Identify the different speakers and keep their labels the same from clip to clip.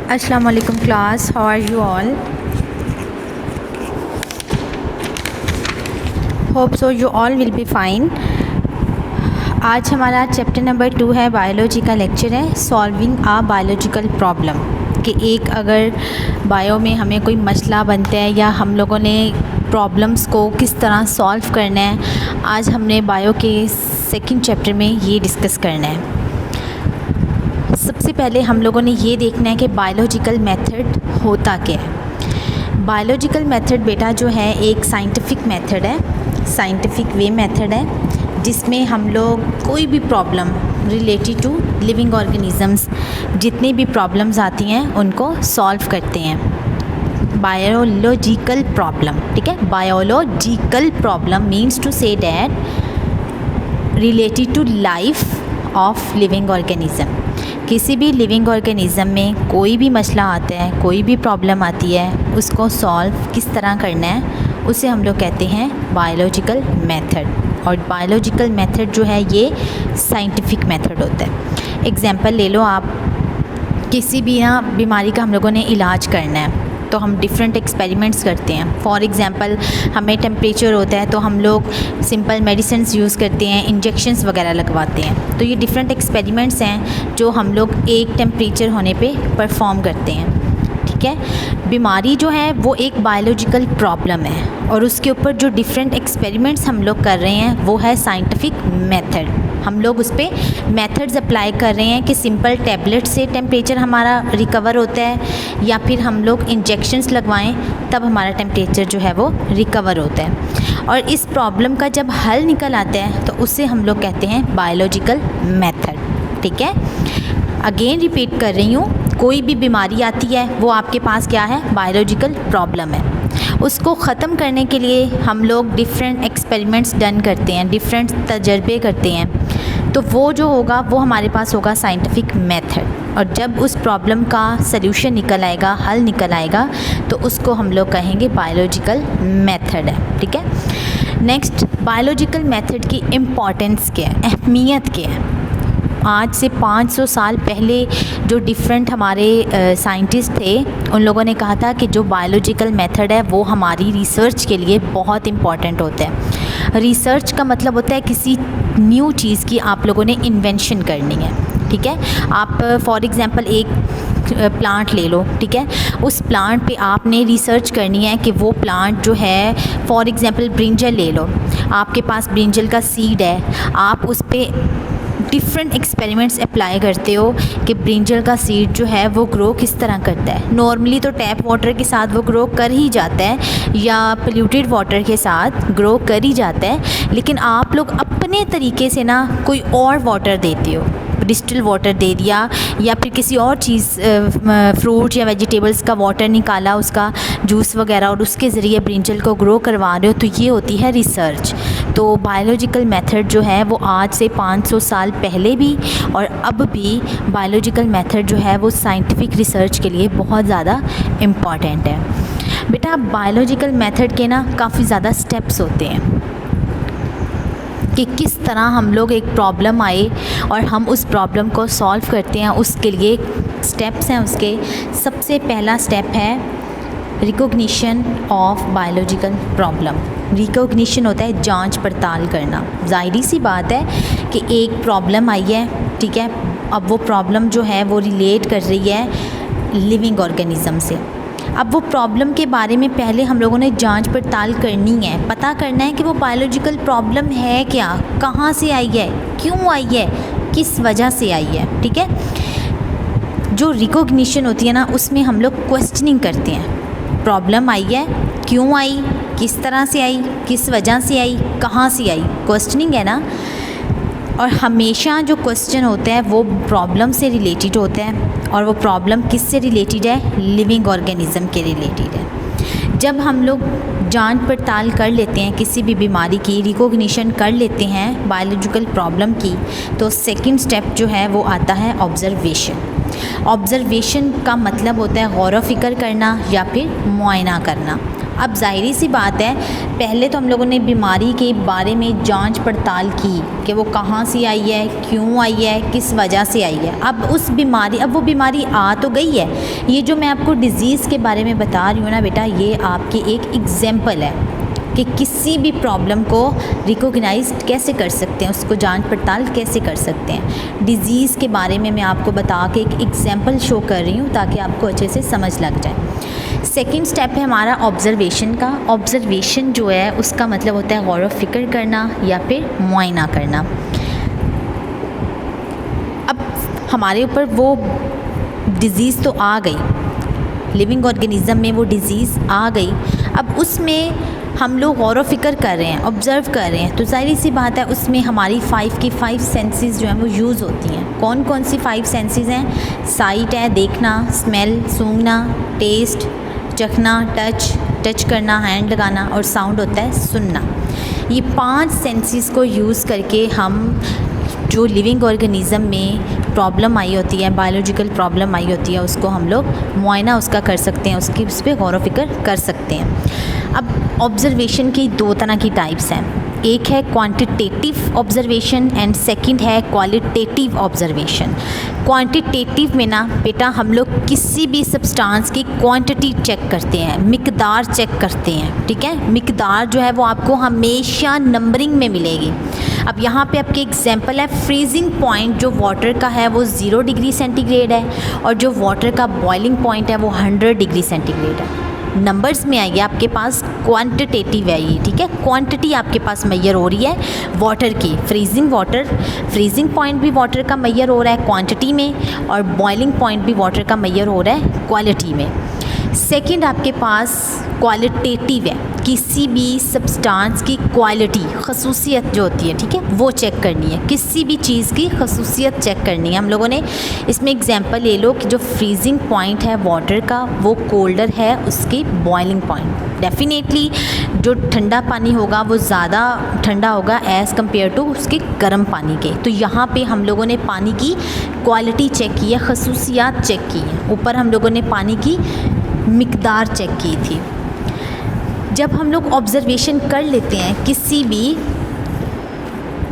Speaker 1: Assalamu alaikum class, how are you all? Hope so you all will be fine. आज हमारा chapter number 2 है, biology का lecture है solving आ biological problem. कि एक अगर बायो में हमें कोई मसला बनता है या हम लोगों ने प्रॉब्लम्स को किस तरह सॉल्व करना है, आज हमने बायो के सेकंड चैप्टर में ये डिस्कस करना है। सबसे पहले हम लोगों ने ये देखना है कि बायोलॉजिकल मेथड होता क्या है। बायोलॉजिकल मेथड बेटा जो है एक साइंटिफिक मेथड है, साइंटिफिक वे मेथड है जिसमें हम लोग कोई भी problem related to living organisms, जितनी भी प्रॉब्लम्स आती हैं उनको सॉल्व करते हैं। बायोलॉजिकल प्रॉब्लम, ठीक है। Biological problem means to say that related to life of living organism. किसी भी लिविंग ऑर्गेनिज़म में कोई भी मसला आता है, कोई भी प्रॉब्लम आती है, उसको सॉल्व किस तरह करना है उसे हम लोग कहते हैं बायोलॉजिकल मेथड। और बायोलॉजिकल मेथड जो है ये साइंटिफिक मेथड होता है। एग्जांपल ले लो आप, किसी भी ना बीमारी का हम लोगों ने इलाज करना है तो हम डिफरेंट एक्सपेरिमेंट्स करते हैं। फॉर एग्ज़ाम्पल हमें टेम्परेचर होता है तो हम लोग सिंपल मेडिसिन्स यूज़ करते हैं, इंजेक्शंस वगैरह लगवाते हैं। तो ये डिफरेंट एक्सपेरिमेंट्स हैं जो हम लोग एक टेम्परेचर होने पे परफॉर्म करते हैं, ठीक है। बीमारी जो है वो एक बायोलॉजिकल प्रॉब्लम है और उसके ऊपर जो डिफरेंट एक्सपेरिमेंट्स हम लोग कर रहे हैं वो है साइंटिफिक मेथड। हम लोग उस पर मेथड्स अप्लाई कर रहे हैं कि सिंपल टैबलेट से टेम्परेचर हमारा रिकवर होता है या फिर हम लोग इंजेक्शंस लगवाएं तब हमारा टेम्परेचर जो है वो रिकवर होता है। और इस प्रॉब्लम का जब हल निकल आता है तो उसे हम लोग कहते हैं बायोलॉजिकल मेथड, ठीक है। अगेन रिपीट कर रही हूँ, कोई भी बीमारी आती है वो आपके पास क्या है, बायोलॉजिकल प्रॉब्लम है। उसको ख़त्म करने के लिए हम लोग डिफरेंट एक्सपेरिमेंट्स डन करते हैं, डिफरेंट तजर्बे करते हैं। तो वो जो होगा वो हमारे पास होगा साइंटिफिक मेथड। और जब उस प्रॉब्लम का सल्यूशन निकल आएगा, हल निकल आएगा, तो उसको हम लोग कहेंगे बायोलॉजिकल मेथड है, ठीक है। नेक्स्ट, बायोलॉजिकल मेथड की इम्पॉर्टेंस क्या है, अहमियत क्या है। आज से 500 साल पहले जो डिफरेंट हमारे साइंटिस्ट थे उन लोगों ने कहा था कि जो बायोलॉजिकल मेथड है वो हमारी रिसर्च के लिए बहुत इम्पॉर्टेंट होता है। रिसर्च का मतलब होता है किसी न्यू चीज़ की आप लोगों ने इन्वेंशन करनी है, ठीक है। आप फॉर एग्ज़ाम्पल एक प्लांट ले लो, ठीक है। उस प्लांट पे आपने रिसर्च करनी है कि वो प्लांट जो है, फॉर एग्ज़ाम्पल ब्रिंजल ले लो, आपके पास ब्रिंजल का सीड है, आप उस पर डिफरेंट एक्सपेरिमेंट्स अप्लाई करते हो कि ब्रिंजल का सीड जो है वो ग्रो किस तरह करता है। नॉर्मली तो टैप वाटर के साथ वो ग्रो कर ही जाता है या पोल्यूटेड वाटर के साथ ग्रो कर ही जाता है, लेकिन आप लोग अपने तरीके से ना कोई और वाटर देते हो, डिस्टिल वाटर दे दिया या फिर किसी और चीज़ फ्रूट या वेजिटेबल्स का वाटर निकाला, उसका जूस वगैरह, और उसके ज़रिए ब्रिंजल को ग्रो करवा रहे हो, तो ये होती है रिसर्च। तो बायोलॉजिकल मेथड जो है वो आज से 500 साल पहले भी और अब भी बायोलॉजिकल मेथड जो है वो साइंटिफिक रिसर्च के लिए बहुत ज़्यादा इम्पॉर्टेंट है। बेटा बायोलॉजिकल मेथड के ना काफ़ी ज़्यादा स्टेप्स होते हैं कि किस तरह हम लोग एक प्रॉब्लम आए और हम उस प्रॉब्लम को सॉल्व करते हैं, उसके लिए स्टेप्स हैं। उसके सबसे पहला स्टेप है recognition of biological problem. Recognition होता है जांच पड़ताल करना। ज़ाहिरी सी बात है कि एक प्रॉब्लम आई है, ठीक है। अब वो प्रॉब्लम जो है वो रिलेट कर रही है लिविंग ऑर्गेनिज़म से। अब वो प्रॉब्लम के बारे में पहले हम लोगों ने जांच पड़ताल करनी है, पता करना है कि वो बायोलॉजिकल प्रॉब्लम है क्या, कहाँ से आई है, क्यों आई है, किस वजह से आई है, ठीक है। जो रिकॉग्निशन होती है ना उसमें हम लोग क्वेश्चनिंग करते हैं। प्रॉब्लम आई है, क्यों आई, किस तरह से आई, किस वजह से आई, कहाँ से आई, क्वेश्चनिंग है ना। और हमेशा जो क्वेश्चन होते हैं वो प्रॉब्लम से रिलेटेड होते हैं और वो प्रॉब्लम किस से रिलेटेड है, लिविंग ऑर्गेनिज़म के रिलेटेड है। जब हम लोग जांच पड़ताल कर लेते हैं किसी भी बीमारी की, रिकॉग्निशन कर लेते हैं बायोलॉजिकल प्रॉब्लम की, तो सेकंड स्टेप जो है वो आता है ऑब्ज़र्वेशन। ऑब्ज़र्वेशन का मतलब होता है गौर व फिक्र करना या फिर मुआयना करना। अब ज़ाहिरी सी बात है, पहले तो हम लोगों ने बीमारी के बारे में जांच पड़ताल की कि वो कहाँ से आई है, क्यों आई है, किस वजह से आई है। अब वो बीमारी आ तो गई है। ये जो मैं आपको डिज़ीज़ के बारे में बता रही हूँ ना बेटा, ये आपकी एक एग्ज़ाम्पल है कि किसी भी प्रॉब्लम को रिकॉग्नाइज कैसे कर सकते हैं, उसको जांच पड़ताल कैसे कर सकते हैं। डिज़ीज़ के बारे में मैं आपको बता के एक एग्ज़ाम्पल शो कर रही हूँ ताकि आपको अच्छे से समझ लग जाए। सेकंड स्टेप है हमारा ऑब्ज़र्वेशन का। ऑब्ज़र्वेशन जो है उसका मतलब होता है गौर व फिक्र करना या फिर मुआयना करना। अब हमारे ऊपर वो डिज़ीज़ तो आ गई, लिविंग ऑर्गेनिज़म में वो डिज़ीज़ आ गई। अब उसमें हम लोग गौर व फिक्र कर रहे हैं, ऑब्ज़र्व कर रहे हैं, तो ज़ाहिर सी बात है उसमें हमारी 5 सेंसेस जो हैं वो यूज़ होती हैं। कौन कौन सी 5 सेंसेस हैं? साइट है, देखना, स्मेल, सूंघना, टेस्ट, चखना, टच करना, हैंड लगाना, और साउंड होता है सुनना। ये 5 सेंसेस को यूज़ करके हम जो लिविंग ऑर्गेनिज़म में प्रॉब्लम आई होती है, बायोलॉजिकल प्रॉब्लम आई होती है, उसको हम लोग मुआयना उसका कर सकते हैं, उसकी उस पर गौर व फिक्र कर सकते हैं। अब ऑब्ज़र्वेशन की 2 तरह की टाइप्स हैं। एक है क्वांटिटेटिव ऑब्ज़र्वेशन एंड सेकंड है क्वालिटेटिव ऑब्ज़र्वेशन। क्वांटिटेटिव में ना बेटा हम लोग किसी भी सब्सटेंस की क्वांटिटी चेक करते हैं, मिकदार चेक करते हैं, ठीक है। मिकदार जो है वो आपको हमेशा नंबरिंग में मिलेगी। अब यहाँ पे आपके एग्जांपल है, फ्रीजिंग पॉइंट जो वाटर का है वो 0 डिग्री सेंटीग्रेड है और जो वाटर का बॉइलिंग पॉइंट है वो 100 डिग्री सेंटीग्रेड है। नंबर्स में आइए, आपके पास क्वांटिटेटिव है ये, ठीक है। क्वांटिटी आपके पास मैयर हो रही है वाटर की, फ्रीजिंग पॉइंट भी वाटर का मैयर हो रहा है क्वांटिटी में, और बॉइलिंग पॉइंट भी वाटर का मैयर हो रहा है क्वालिटी में। सेकंड आपके पास क्वालिटेटिव है, किसी भी सब्सटेंस की क्वालिटी, खसूसियत जो होती है, ठीक है, वो चेक करनी है। किसी भी चीज़ की खसूसियत चेक करनी है। हम लोगों ने इसमें एग्जांपल ले लो कि जो फ्रीजिंग पॉइंट है वाटर का वो कोल्डर है उसकी बॉइलिंग पॉइंट। डेफिनेटली जो ठंडा पानी होगा वो ज़्यादा ठंडा होगा एज़ कम्पेयर टू उसके गर्म पानी के। तो यहाँ पे हम लोगों ने पानी की क्वालिटी चेक की है, खसूसियात चेक की हैं। ऊपर हम लोगों ने पानी की मिकदार चेक की थी। जब हम लोग ऑब्ज़र्वेशन कर लेते हैं किसी भी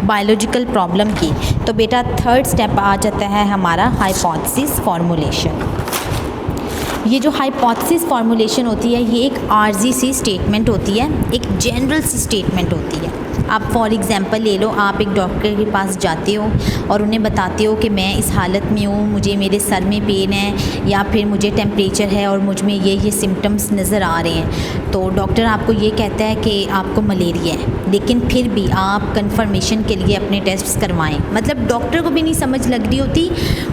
Speaker 1: बायोलॉजिकल प्रॉब्लम की, तो बेटा थर्ड स्टेप आ जाता है हमारा हाइपोथेसिस फॉर्मुलेशन। ये जो हाइपोथेसिस फॉर्मुलेशन होती है ये एक आर्जी सी स्टेटमेंट होती है, एक जनरल सी स्टेटमेंट होती है। आप फॉर एग्ज़ाम्पल ले लो, आप एक डॉक्टर के पास जाते हो और उन्हें बताते हो कि मैं इस हालत में हूँ, मुझे मेरे सर में पेन है या फिर मुझे टेम्परेचर है और मुझ में ये सिम्टम्स नज़र आ रहे हैं। तो डॉक्टर आपको ये कहता है कि आपको मलेरिया है, लेकिन फिर भी आप कंफर्मेशन के लिए अपने टेस्ट्स करवाएं। मतलब डॉक्टर को भी नहीं समझ लग रही होती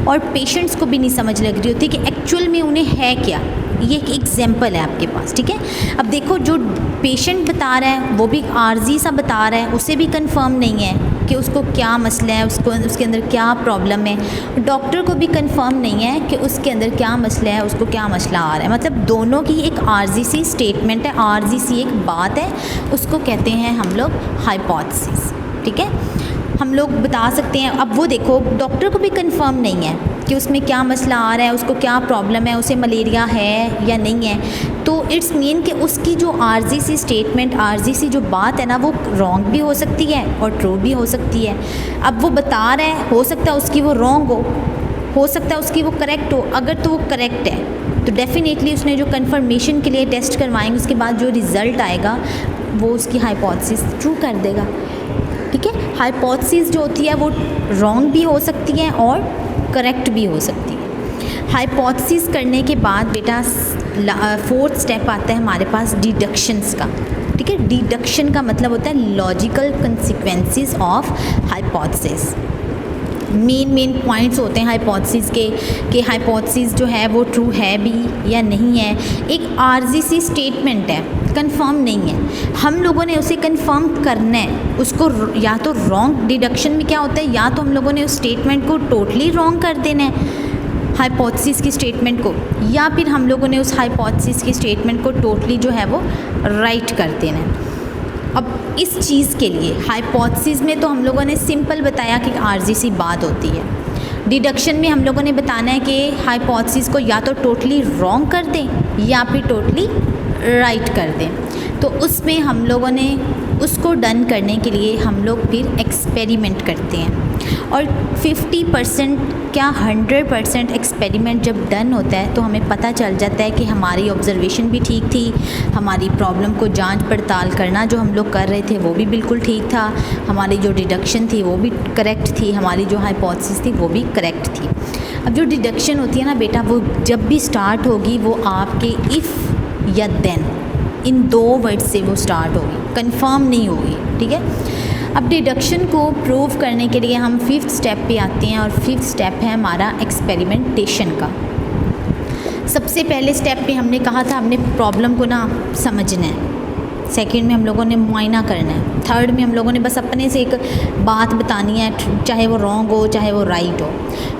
Speaker 1: और पेशेंट्स को भी नहीं समझ लग रही होती कि एक्चुअल में उन्हें है क्या। ये एक एग्जाम्पल है आपके पास, ठीक है। अब देखो जो पेशेंट बता रहा है वो भी आर्जी सा बता रहा है, उसे भी कंफर्म नहीं है कि उसको क्या मसला है, उसके अंदर क्या प्रॉब्लम है। डॉक्टर को भी कंफर्म नहीं है कि उसके अंदर क्या मसला है, उसको क्या मसला आ रहा है। मतलब दोनों की एक आर्जी सी स्टेटमेंट है, आर्जी सी एक बात है, उसको कहते हैं हम लोग हाइपोथेसिस, ठीक है। हम लोग बता सकते हैं। अब वो देखो डॉक्टर को भी कंफर्म नहीं है कि उसमें क्या मसला आ रहा है, उसको क्या प्रॉब्लम है, उसे मलेरिया है या नहीं है। तो इट्स मीन कि उसकी जो आर्जी सी स्टेटमेंट, आर्जी सी जो बात है ना, वो रॉन्ग भी हो सकती है और ट्रू भी हो सकती है। अब वो बता रहा है, हो सकता है उसकी वो रॉन्ग हो सकता है उसकी वो करेक्ट हो। अगर तो वो करेक्ट है तो डेफिनेटली उसने जो कंफर्मेशन के लिए टेस्ट करवाएंगे उसके बाद जो रिज़ल्ट आएगा वो उसकी हाइपोथेसिस ट्रू कर देगा, ठीक है। हाइपोथेसिस जो होती है वो रॉन्ग भी हो सकती है और करेक्ट भी हो सकती है। हाइपोथेसिस करने के बाद बेटा फोर्थ स्टेप आता है हमारे पास डिडक्शंस का, ठीक है। डिडक्शन का मतलब होता है logical consequences of hypothesis. Main points होते हैं हाइपोथेसिस के कि हाइपोथेसिस जो है वो ट्रू है भी या नहीं है। एक आर्जी सी स्टेटमेंट है, कंफर्म नहीं है, हम लोगों ने उसे कंफर्म करना है। उसको या तो रॉन्ग, डिडक्शन में क्या होता है, या तो हम लोगों ने उस स्टेटमेंट को टोटली रॉन्ग कर देना है हाइपोथेसिस की स्टेटमेंट को, या फिर हम लोगों ने उस हाइपोथेसिस की स्टेटमेंट को टोटली जो है वो राइट कर देना है। अब इस चीज़ के लिए हाइपोथेसिस में तो हम लोगों ने सिंपल बताया कि आर्जी सी बात होती है। डिडक्शन में हम लोगों ने बताना है कि हाइपोथेसिस को या तो टोटली रॉन्ग कर दें या फिर टोटली राइट कर दें। तो उसमें हम लोगों ने उसको डन करने के लिए हम लोग फिर एक्सपेरिमेंट करते हैं और 50% क्या 100% एक्सपेरिमेंट जब डन होता है तो हमें पता चल जाता है कि हमारी ऑब्जर्वेशन भी ठीक थी, हमारी प्रॉब्लम को जांच पड़ताल करना जो हम लोग कर रहे थे वो भी बिल्कुल ठीक था, हमारी जो डिडक्शन थी वो भी करेक्ट थी, हमारी जो हाइपोथेसिस थी वो भी करेक्ट थी। अब जो डिडक्शन होती है ना बेटा, वो जब भी स्टार्ट होगी वो आपके इफ़ या देन इन 2 वर्ड से वो स्टार्ट होगी, कंफर्म नहीं होगी, ठीक है। अब डिडक्शन को प्रूव करने के लिए हम 5th स्टेप पे आते हैं और 5th स्टेप है हमारा एक्सपेरिमेंटेशन का। सबसे पहले स्टेप पे हमने कहा था हमने प्रॉब्लम को ना समझना है, सेकंड में हम लोगों ने मुआयना करना है, थर्ड में हम लोगों ने बस अपने से एक बात बतानी है, चाहे वो रॉन्ग हो चाहे वो राइट हो।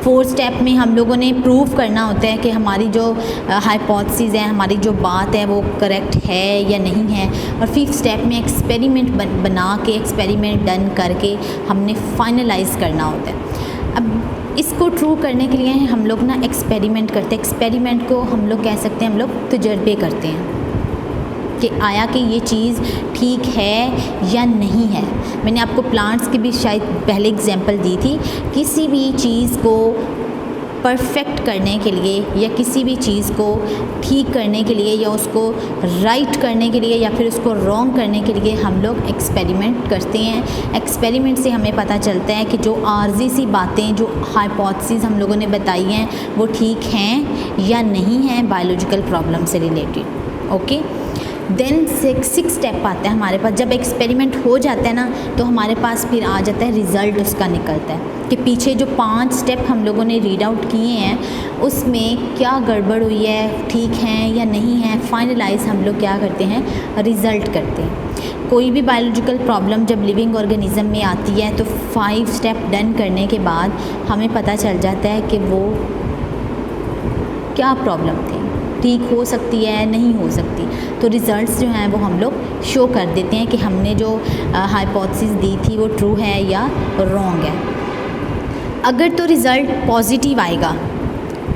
Speaker 1: 4th स्टेप में हम लोगों ने प्रूव करना होता है कि हमारी जो हाइपोथेसिस है, हमारी जो बात है वो करेक्ट है या नहीं है। और 5th स्टेप में एक्सपेरिमेंट बना के एक्सपेरिमेंट डन करके हमने फाइनलाइज करना होता है। अब इसको ट्रू करने के लिए हम लोग ना एक्सपेरिमेंट करते हैं। एक्सपेरिमेंट को हम लोग कह सकते हैं हम लोग तजर्बे करते हैं कि आया कि ये चीज़ ठीक है या नहीं है। मैंने आपको प्लांट्स की भी शायद पहले एग्जांपल दी थी। किसी भी चीज़ को परफेक्ट करने के लिए या किसी भी चीज़ को ठीक करने के लिए या उसको राइट करने के लिए या फिर उसको रॉन्ग करने के लिए हम लोग एक्सपेरिमेंट करते हैं। एक्सपेरिमेंट से हमें पता चलता है कि जो आर्जी सी बातें, जो हाइपोथेसिस हम लोगों ने बताई हैं वो ठीक हैं या नहीं हैं बायोलॉजिकल प्रॉब्लम से रिलेटेड। ओके, देन 6th स्टेप आता है हमारे पास। जब एक्सपेरिमेंट हो जाता है ना तो हमारे पास फिर आ जाता है रिज़ल्ट, उसका निकलता है कि पीछे जो 5 स्टेप हम लोगों ने रीड आउट किए हैं उसमें क्या गड़बड़ हुई है, ठीक हैं या नहीं है। फाइनलाइज हम लोग क्या करते हैं, रिज़ल्ट करते हैं। कोई भी बायोलॉजिकल प्रॉब्लम जब लिविंग ऑर्गेनिज्म में आती है तो 5 स्टेप डन करने के बाद हमें पता चल जाता है कि वो क्या प्रॉब्लम थी, ठीक हो सकती है नहीं हो सकती। तो रिज़ल्ट्स जो हैं वो हम लोग शो कर देते हैं कि हमने जो हाइपोथेसिस दी थी वो ट्रू है या रॉन्ग है। अगर तो रिज़ल्ट पॉजिटिव आएगा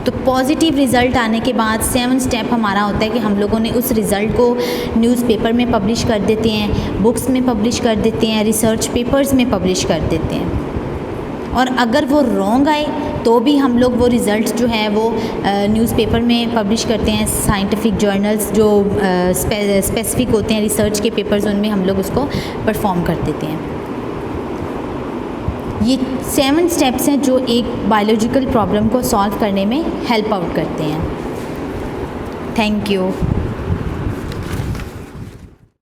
Speaker 1: तो पॉजिटिव रिज़ल्ट आने के बाद 7th स्टेप हमारा होता है कि हम लोगों ने उस रिज़ल्ट को न्यूज़पेपर में पब्लिश कर देते हैं, बुक्स में पब्लिश कर देते हैं, रिसर्च पेपर्स में पब्लिश कर देते हैं। और अगर वो रॉन्ग आए तो भी हम लोग वो रिज़ल्ट जो है वो न्यूज़पेपर में पब्लिश करते हैं। साइंटिफिक जर्नल्स जो स्पेसिफिक होते हैं रिसर्च के पेपर्स, उनमें हम लोग उसको परफॉर्म कर देते हैं। ये 7 स्टेप्स हैं जो एक बायोलॉजिकल प्रॉब्लम को सॉल्व करने में हेल्प आउट करते हैं। Thank you.